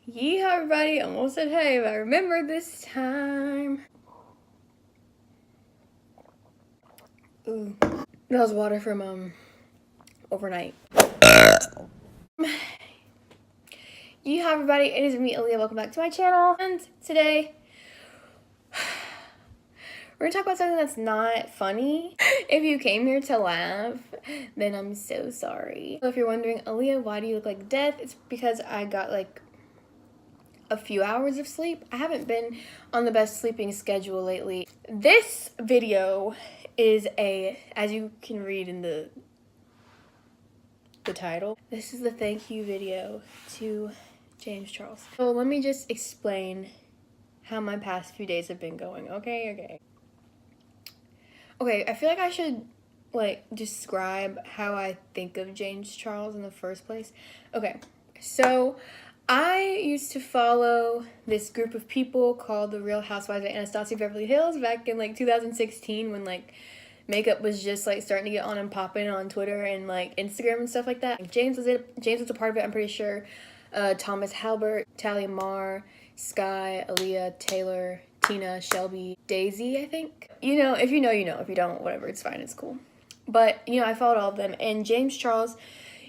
Yeehaw, everybody! Almost said hey, but I remembered this time. Ooh. That was water from, overnight. Yeehaw, everybody! It is me, Aliyah. Welcome back to my channel. And today, we're gonna talk about something that's not funny. If you came here to laugh, then I'm so sorry. So if you're wondering, Aliyah, why do you look like death? It's because I got like a few hours of sleep. I haven't been on the best sleeping schedule lately. This video is as you can read in the title, this is the thank you video to James Charles. So let me just explain how my past few days have been going. Okay, I feel like I should describe how I think of James Charles in the first place. Okay, so I used to follow this group of people called the Real Housewives of Anastasia Beverly Hills back in 2016 when makeup was just starting to get on and popping on Twitter and Instagram and stuff like that. James was a part of it, I'm pretty sure. Thomas Halbert, Talia Mar, Sky, Aliyah, Taylor, Tina, Shelby, Daisy, I think. You know, if you know, you know. If you don't, whatever, it's fine, it's cool. But, I followed all of them. And James Charles,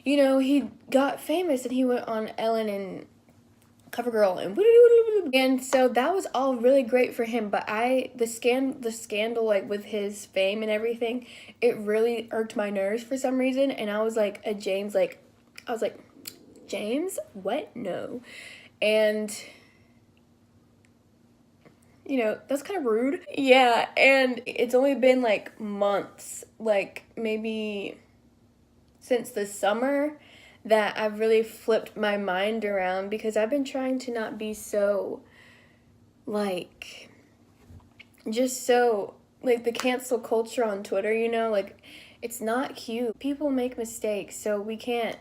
he got famous and he went on Ellen and CoverGirl and so that was all really great for him. But the scandal with his fame and everything, it really irked my nerves for some reason. And I was like, James, what? No. And that's kind of rude. Yeah, and it's only been months, maybe since the summer, that I've really flipped my mind around, because I've been trying to not be so just so the cancel culture on Twitter, it's not cute. People make mistakes, so we can't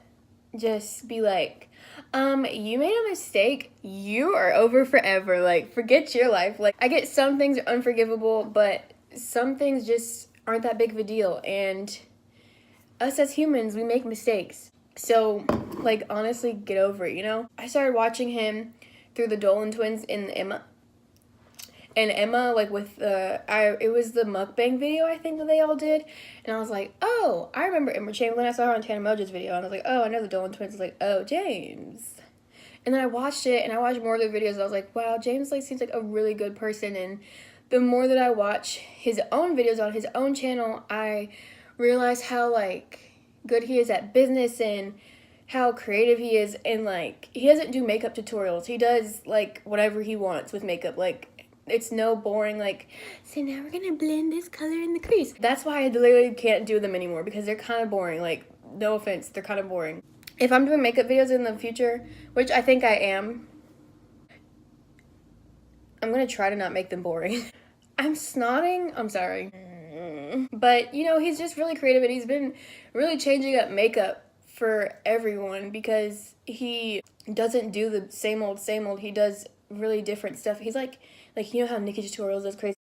just be you made a mistake, you are over forever, forget your life. I get some things are unforgivable, but some things just aren't that big of a deal, and us as humans, we make mistakes. So, honestly, get over it, I started watching him through the Dolan twins in Emma. And Emma, it was the mukbang video, I think, that they all did. And I was like, oh, I remember Emma Chamberlain. I saw her on Tana Moja's video. And I was like, oh, I know the Dolan twins. I was like, oh, James. And then I watched it, and I watched more of their videos. And I was like, wow, James, seems like a really good person. And the more that I watch his own videos on his own channel, I realize how, good he is at business and how creative he is. And, he doesn't do makeup tutorials. He does, whatever he wants with makeup. It's no boring, so now we're gonna blend this color in the crease. That's why I literally can't do them anymore, because they're kind of boring. No offense, they're kind of boring. If I'm doing makeup videos in the future, which I think I am, I'm gonna try to not make them boring. I'm snotting, I'm sorry. But, he's just really creative, and he's been really changing up makeup for everyone, because he doesn't do the same old, he does really different stuff. He's how Nikki Tutorials does crazy,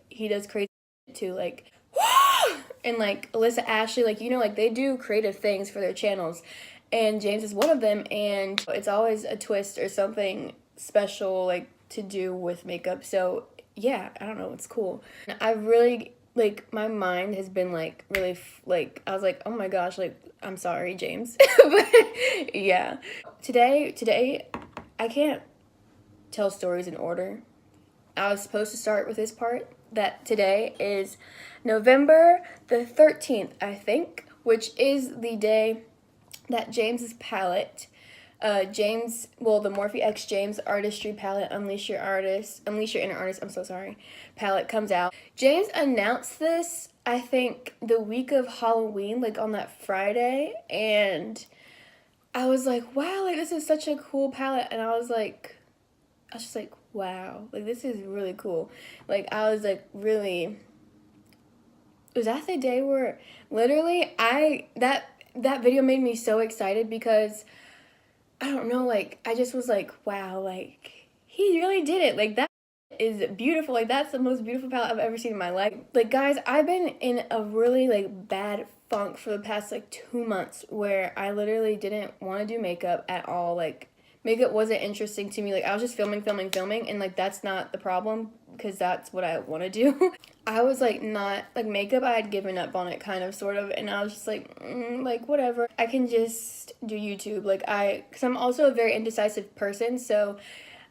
he does crazy too, and Alyssa Ashley, they do creative things for their channels, and James is one of them, and it's always a twist or something special to do with makeup. So yeah, I don't know, it's cool. I really my mind has been really I was like, oh my gosh, I'm sorry, James. But yeah, today I can't tell stories in order. I was supposed to start with this part, that today is November the 13th, I think, which is the day that James's palette, the Morphe X James Artistry palette, Unleash Your Inner Artist, palette comes out. James announced this, I think, the week of Halloween, on that Friday, and I was like, wow, this is such a cool palette, and I was just like, wow, this is really cool. I was really, was that the day where literally that video made me so excited, because I don't know, I just was like, wow, he really did it. That is beautiful. That's the most beautiful palette I've ever seen in my life. Guys, I've been in a really bad funk for the past 2 months, where I literally didn't want to do makeup at all. makeup wasn't interesting to me. Like, I was just filming, and like, that's not the problem, because that's what I want to do. I was like, not like makeup, I had given up on it, kind of, sort of, and I was just like whatever, I can just do YouTube. Like, because I'm also a very indecisive person, so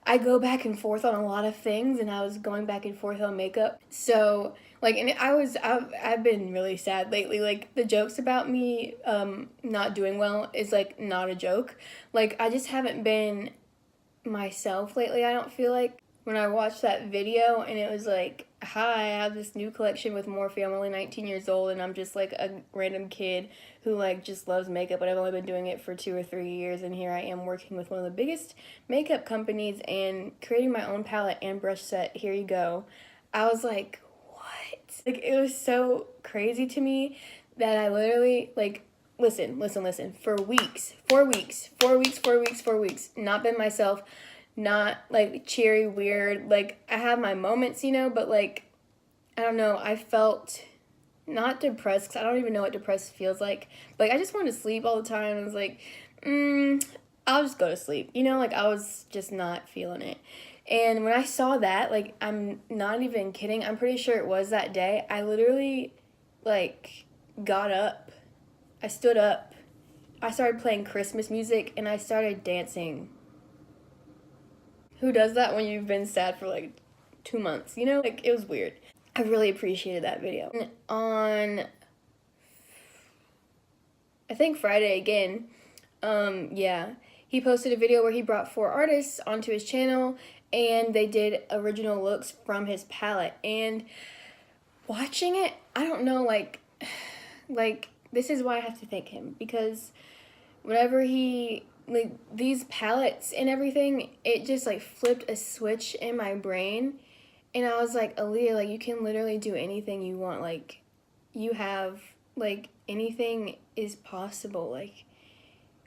I go back and forth on a lot of things, and I was going back and forth on makeup. So, like, and I've been really sad lately. Like, the jokes about me not doing well is, like, not a joke. Like, I just haven't been myself lately, I don't feel like. When I watched that video, and it was like, hi, I have this new collection with Morphe. I'm only 19 years old, and I'm just, like, a random kid who, like, just loves makeup, but I've only been doing it for 2 or 3 years, and here I am working with one of the biggest makeup companies and creating my own palette and brush set. Here you go. I was like, what? Like, it was so crazy to me that I literally, like, listen, for weeks, 4 weeks, not been myself, not, like, cheery, weird. Like, I have my moments, you know, but, like, I don't know, I felt not depressed, because I don't even know what depressed feels like, but, like, I just wanted to sleep all the time. I was like, I'll just go to sleep, you know, like, I was just not feeling it. And when I saw that, like, I'm not even kidding, I'm pretty sure it was that day, I literally, like, got up, I stood up, I started playing Christmas music, and I started dancing. Who does that when you've been sad for, like, 2 months, you know? Like, it was weird. I really appreciated that video. And on, I think Friday again, yeah, he posted a video where he brought 4 artists onto his channel, and they did original looks from his palette. And watching it, I don't know, like, this is why I have to thank him, because whenever he, like, these palettes and everything, it just, like, flipped a switch in my brain, and I was like, Aliyah, like, you can literally do anything you want. Like, you have, like, anything is possible. Like,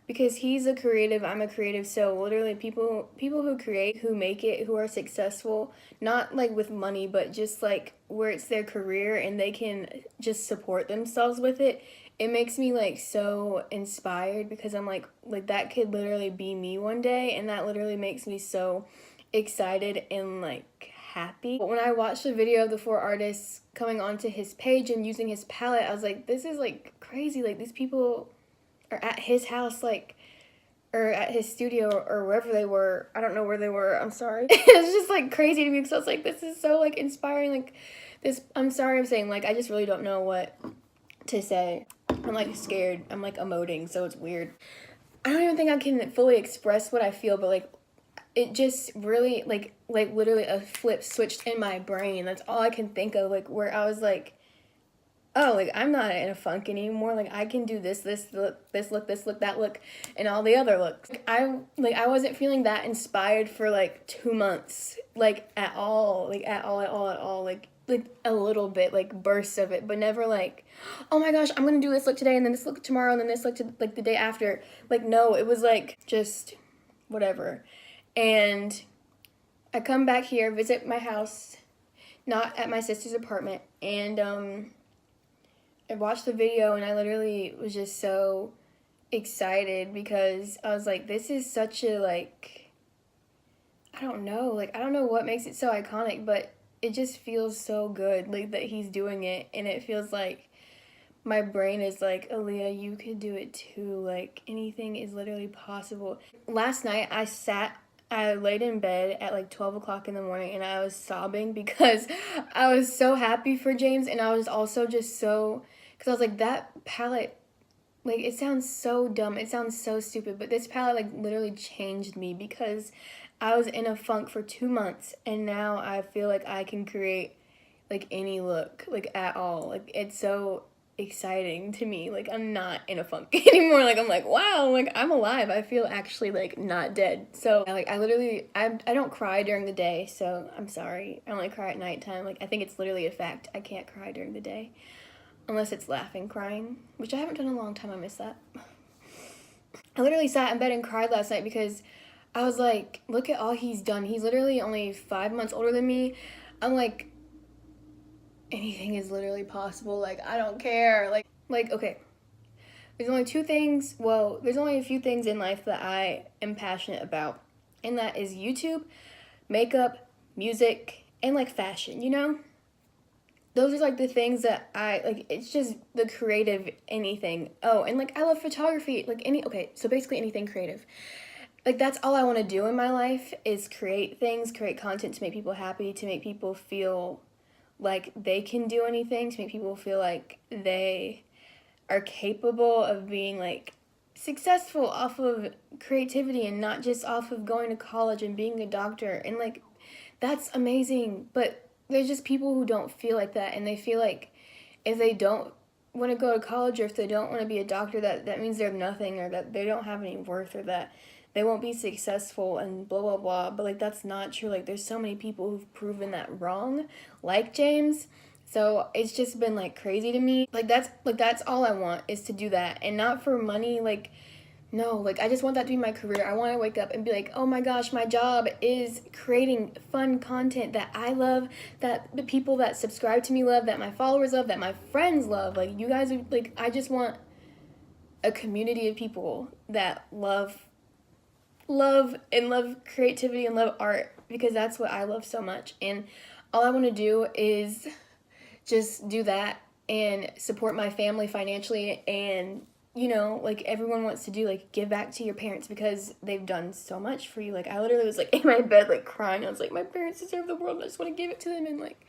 because he's a creative, I'm a creative, so literally people who create, who make it, who are successful, not, like, with money, but just, like, where it's their career and they can just support themselves with it, it makes me, like, so inspired, because I'm like, that could literally be me one day, and that literally makes me so excited and, like, happy. But when I watched the video of the 4 artists coming onto his page and using his palette, I was like, this is, like, crazy. Like, these people are at his house, like, or at his studio, or wherever they were. I don't know where they were, I'm sorry. It's just, like, crazy to me, because I was like, this is so, like, inspiring. Like, this, I'm sorry I'm saying, like, I just really don't know what to say. I'm, like, scared. I'm, like, emoting, so it's weird. I don't even think I can fully express what I feel, but, like, it just really, like literally a flip switched in my brain. That's all I can think of, like, where I was like, oh, like, I'm not in a funk anymore. Like, I can do this look, that look, and all the other looks. I wasn't feeling that inspired for, like, 2 months, like, at all, like, at all, like a little bit, like, bursts of it, but never, like, oh my gosh, I'm gonna do this look today, and then this look tomorrow, and then this look like the day after. Like, no, it was, like, just whatever. And I come back here, visit my house, not at my sister's apartment, and I watched the video, and I literally was just so excited, because I was like, this is such a, like, I don't know what makes it so iconic, but it just feels so good, like, that he's doing it, and it feels like my brain is like, Aliyah, you could do it too. Like, anything is literally possible. Last night, I laid in bed at, like, 12 o'clock in the morning, and I was sobbing, because I was so happy for James, and I was also just so, because I was like, that palette, like, it sounds so dumb, it sounds so stupid, but this palette, like, literally changed me, because I was in a funk for 2 months, and now I feel like I can create, like, any look, like, at all. Like, it's so exciting to me. Like, I'm not in a funk anymore. Like, I'm like, wow, like, I'm alive. I feel actually, like, not dead. So, like, I literally, I don't cry during the day, so I'm sorry. I only cry at nighttime. Like, I think it's literally a fact. I can't cry during the day. Unless it's laughing crying, which I haven't done in a long time. I miss that. I literally sat in bed and cried last night, because I was like, look at all he's done. He's literally only 5 months older than me. I'm like, anything is literally possible. Like, I don't care. Like, okay. there's only two things, well, there's only a few things in life that I am passionate about, and that is YouTube, makeup, music, and like fashion, you know? Those are like the things that I like. It's just the creative anything. Oh, and like I love photography, like okay, so basically anything creative. Like that's all I want to do in my life is create things, create content to make people happy, to make people feel like they can do anything, to make people feel like they are capable of being like successful off of creativity and not just off of going to college and being a doctor. And like that's amazing, but there's just people who don't feel like that, and they feel like if they don't want to go to college or if they don't want to be a doctor, that means they're nothing, or that they don't have any worth, or that they won't be successful and blah blah blah. But like that's not true. Like there's so many people who've proven that wrong, like James. So it's just been like crazy to me. Like that's all I want is to do that, and not for money. Like no, like I just want that to be my career. I want to wake up and be like, oh my gosh, my job is creating fun content that I love, that the people that subscribe to me love, that my followers love, that my friends love. Like you guys are like, I just want a community of people that love creativity and love art, because that's what I love so much. And all I want to do is just do that and support my family financially, and you know, like everyone wants to do, like give back to your parents because they've done so much for you. Like I literally was like in my bed like crying. I was like, my parents deserve the world, I just want to give it to them. And like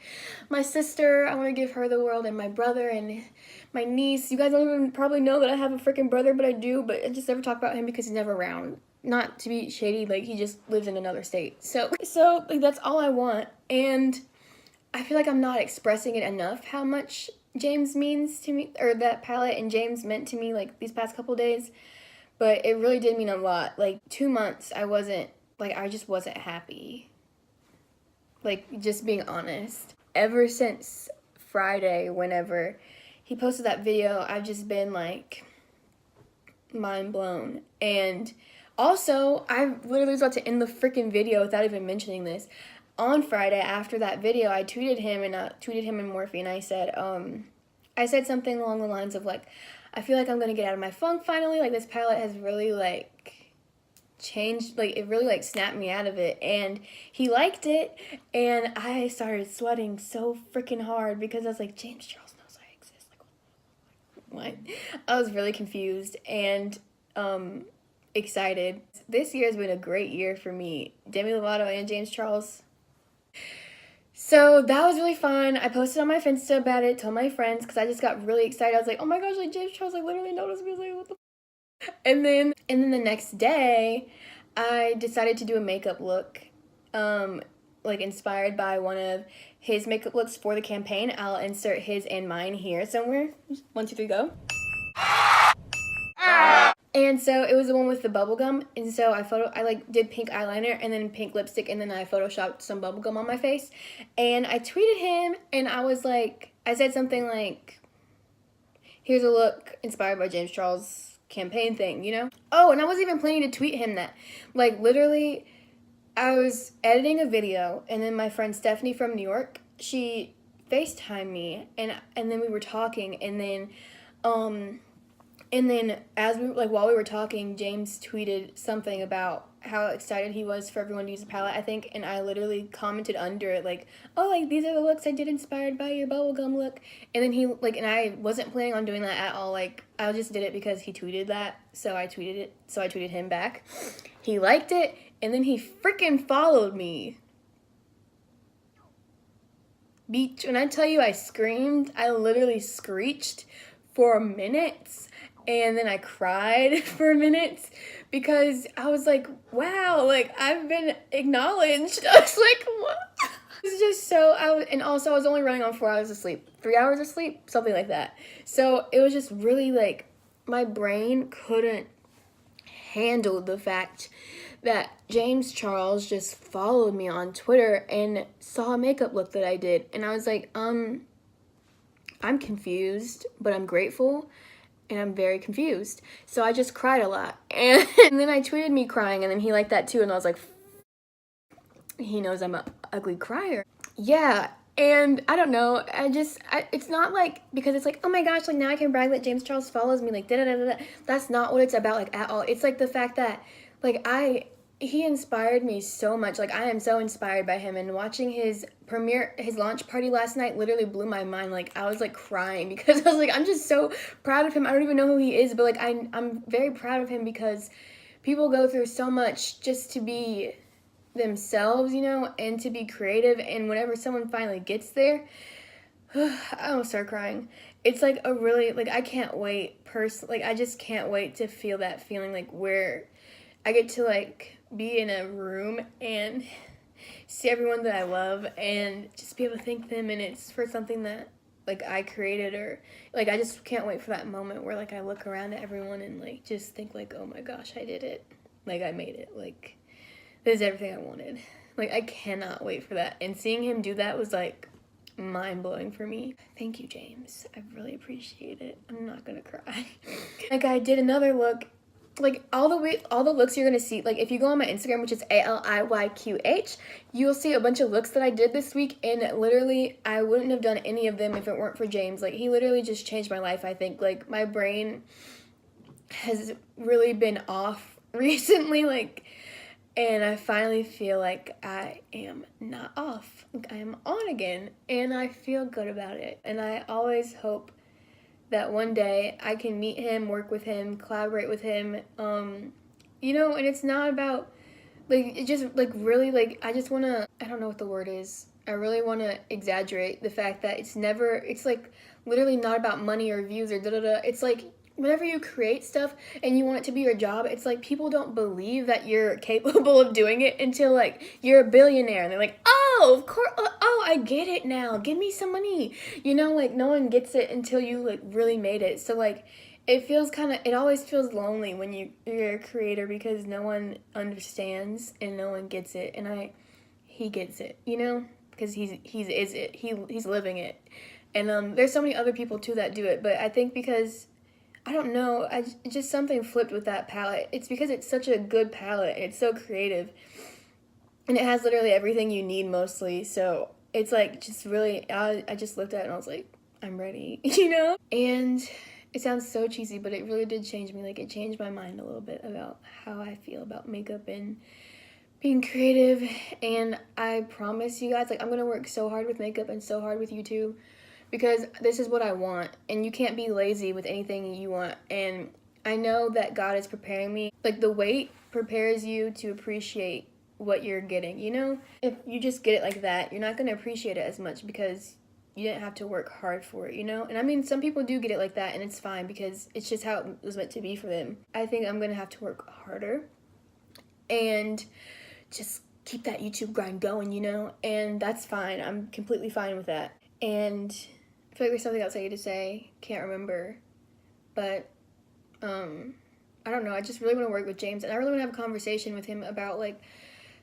my sister, I want to give her the world, and my brother and my niece. You guys don't even probably know that I have a freaking brother, but I do, but I just never talk about him because he's never around. Not to be shady, like he just lives in another state. So like that's all I want. And I feel like I'm not expressing it enough how much James means to me, or that palette and James meant to me like these past couple days. But it really did mean a lot. Like 2 months I just wasn't happy. Like just being honest. Ever since Friday, whenever he posted that video, I've just been like mind blown. And also, I literally was about to end the freaking video without even mentioning this. On Friday, after that video, I tweeted him and Morphe, and I said something along the lines of like, I feel like I'm gonna get out of my funk finally. Like this palette has really like changed, like it really like snapped me out of it. And he liked it, and I started sweating so freaking hard because I was like, James Charles knows I exist. Like what? I was really confused and excited. This year has been a great year for me, Demi Lovato and James Charles. So that was really fun. I posted on my Finsta about it, told my friends, because I just got really excited. I was like, oh my gosh, like James Charles like literally noticed me. I was like, what the f-? And then the next day, I decided to do a makeup look, like inspired by one of his makeup looks for the campaign. I'll insert his and mine here somewhere. 1, 2, 3, go. And so it was the one with the bubble gum, and so I like did pink eyeliner and then pink lipstick, and then I photoshopped some bubble gum on my face, and I tweeted him, and I was like, I said something like, here's a look inspired by James Charles campaign thing, you know? Oh, and I wasn't even planning to tweet him that. Like literally, I was editing a video, and then my friend Stephanie from New York, she FaceTimed me, and then we were talking, and then as we while we were talking, James tweeted something about how excited he was for everyone to use the palette, I think, and I literally commented under it like, oh, like these are the looks I did inspired by your bubblegum look. And then he like, and I wasn't planning on doing that at all, like I just did it because he tweeted that, so I tweeted him back. He liked it, and then he freaking followed me. Beach, when I tell you I screamed, I literally screeched for minutes. And then I cried for minutes because I was like, wow, like I've been acknowledged. I was like, what? It's just so, and also I was only running on 4 hours of sleep, 3 hours of sleep, something like that. So it was just really like, my brain couldn't handle the fact that James Charles just followed me on Twitter and saw a makeup look that I did. And I was like, I'm confused, but I'm grateful. And I'm very confused. So I just cried a lot. And then I tweeted me crying, and then he liked that too. And I was like, he knows I'm an ugly crier. Yeah, And I don't know, it's not like, because it's like, oh my gosh, like now I can brag that James Charles follows me, like da da da da. That's not what it's about, like at all. It's like the fact that, like he inspired me so much. Like I am so inspired by him, and watching his launch party last night literally blew my mind. Like I was like crying because I was like, I'm just so proud of him. I don't even know who he is, but like I'm very proud of him because people go through so much just to be themselves, you know, and to be creative. And whenever someone finally gets there, I almost start crying. It's like a really, like, I can't wait like I just can't wait to feel that feeling, like where I get to like be in a room and see everyone that I love and just be able to thank them, and it's for something that like I created, or like I just can't wait for that moment where like I look around at everyone and like just think like, oh my gosh, I did it, like I made it, like this is everything I wanted. Like I cannot wait for that, and seeing him do that was like mind-blowing for me. Thank you, James. I really appreciate it. I'm not gonna cry. Like I did another look, like all the looks you're gonna see, like if you go on my Instagram, which is aliyqh, you'll see a bunch of looks that I did this week, and literally I wouldn't have done any of them if it weren't for James. Like he literally just changed my life. I think like my brain has really been off recently, like, and I finally feel like I am not off. Like I am on again, and I feel good about it. And I always hope that one day I can meet him, work with him, collaborate with him. You know, and it's not about, like, it just, like, really, like, I just want to, I don't know what the word is. I really want to exaggerate the fact that it's, like, literally not about money or views or da-da-da. It's, like, whenever you create stuff and you want it to be your job, it's like people don't believe that you're capable of doing it until like you're a billionaire, and they're like, oh, of course, oh, I get it now, give me some money, you know, like no one gets it until you like really made it. So like it always feels lonely when you're a creator, because no one understands and no one gets it, and he gets it, you know, because he's living it. And there's so many other people too that do it, but I think because I don't know, just something flipped with that palette. It's because it's such a good palette, and it's so creative, and it has literally everything you need mostly. So it's like just really, I just looked at it and I was like, I'm ready, you know? And it sounds so cheesy, but it really did change me. Like it changed my mind a little bit about how I feel about makeup and being creative. And I promise you guys, like I'm gonna work so hard with makeup and so hard with YouTube, because this is what I want, and you can't be lazy with anything you want. And I know that God is preparing me. Like the wait prepares you to appreciate what you're getting, you know? If you just get it like that, you're not going to appreciate it as much because you didn't have to work hard for it, you know? And I mean, some people do get it like that, and it's fine because it's just how it was meant to be for them. I think I'm going to have to work harder and just keep that YouTube grind going, you know? And that's fine. I'm completely fine with that. And I feel like there's something else I need to say. Can't remember. But, I don't know. I just really want to work with James. And I really want to have a conversation with him about, like,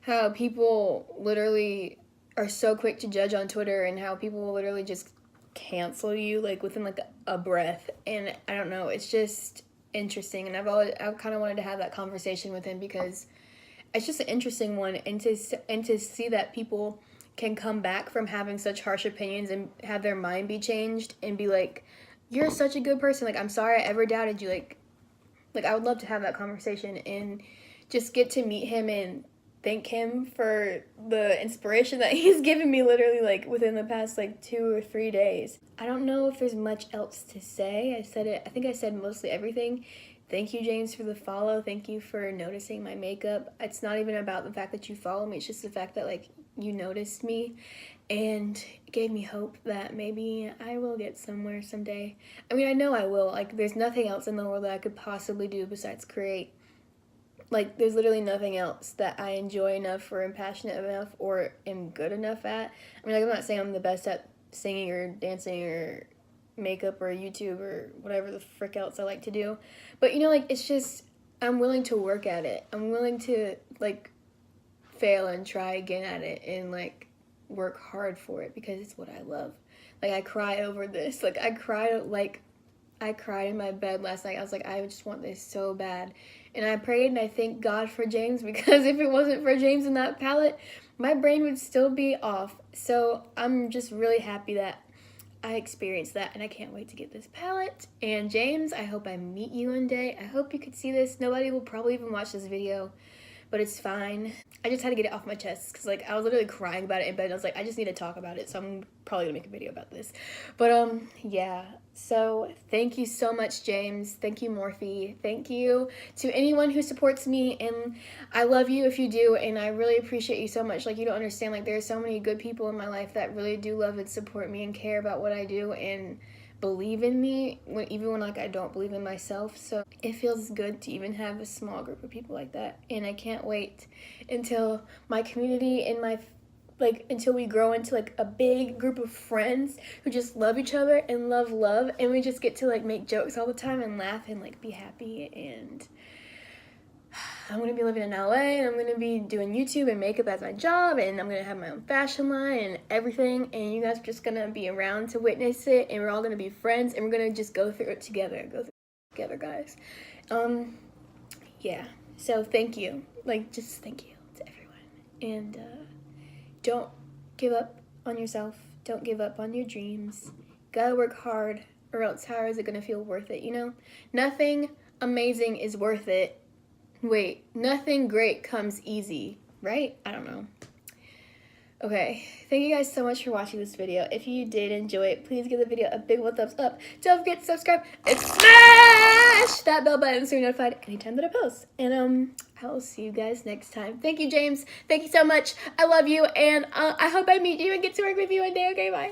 how people literally are so quick to judge on Twitter, and how people will literally just cancel you, like, within, like, a breath. And I don't know. It's just interesting. And I've kind of wanted to have that conversation with him because it's just an interesting one. And to see that people can come back from having such harsh opinions and have their mind be changed and be like, you're such a good person, like I'm sorry I ever doubted you, like I would love to have that conversation and just get to meet him and thank him for the inspiration that he's given me literally like within the past like 2 or 3 days. I don't know if there's much else to say. I think I said mostly everything. Thank you, James, for the follow. Thank you for noticing my makeup. It's not even about the fact that you follow me. It's just the fact that, like, you noticed me and gave me hope that maybe I will get somewhere someday. I mean, I know I will. Like, there's nothing else in the world that I could possibly do besides create. Like, there's literally nothing else that I enjoy enough or am passionate enough or am good enough at. I mean, like, I'm not saying I'm the best at singing or dancing or makeup or YouTube or whatever the frick else I like to do. But, you know, like, it's just, I'm willing to work at it. I'm willing to, like, fail and try again at it and, like, work hard for it because it's what I love. Like, I cry over this. Like, I cried, like, I cried in my bed last night. I was like, I just want this so bad. And I prayed and I thank God for James, because if it wasn't for James and that palette, my brain would still be off. So I'm just really happy that I experienced that, and I can't wait to get this palette. And James, I hope I meet you one day. I hope you could see this. Nobody will probably even watch this video, but it's fine. I just had to get it off my chest because like I was literally crying about it in bed. I was like, I just need to talk about it, so I'm probably gonna make a video about this. But yeah, so thank you so much, James. Thank you, Morphe. Thank you to anyone who supports me, and I love you if you do, and I really appreciate you so much. Like, you don't understand, like, there's so many good people in my life that really do love and support me and care about what I do and believe in me even when like I don't believe in myself. So it feels good to even have a small group of people like that, and I can't wait until my community and my until we grow into like a big group of friends who just love each other and love, and we just get to like make jokes all the time and laugh and like be happy. And I'm gonna be living in LA, and I'm gonna be doing YouTube and makeup as my job, and I'm gonna have my own fashion line and everything, and you guys are just gonna be around to witness it, and we're all gonna be friends, and we're gonna just go through it together, guys. Yeah, so thank you, like, just thank you to everyone, and don't give up on yourself, don't give up on your dreams, gotta work hard, or else how is it gonna feel worth it, you know? Nothing amazing is worth it. Wait, nothing great comes easy, right? I don't know. Okay, thank you guys so much for watching this video. If you did enjoy it, please give the video a big old thumbs up. Don't forget to subscribe and smash that bell button so you're notified anytime that I post. And I will see you guys next time. Thank you, James. Thank you so much. I love you, and I hope I meet you and get to work with you one day. Okay,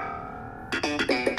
bye.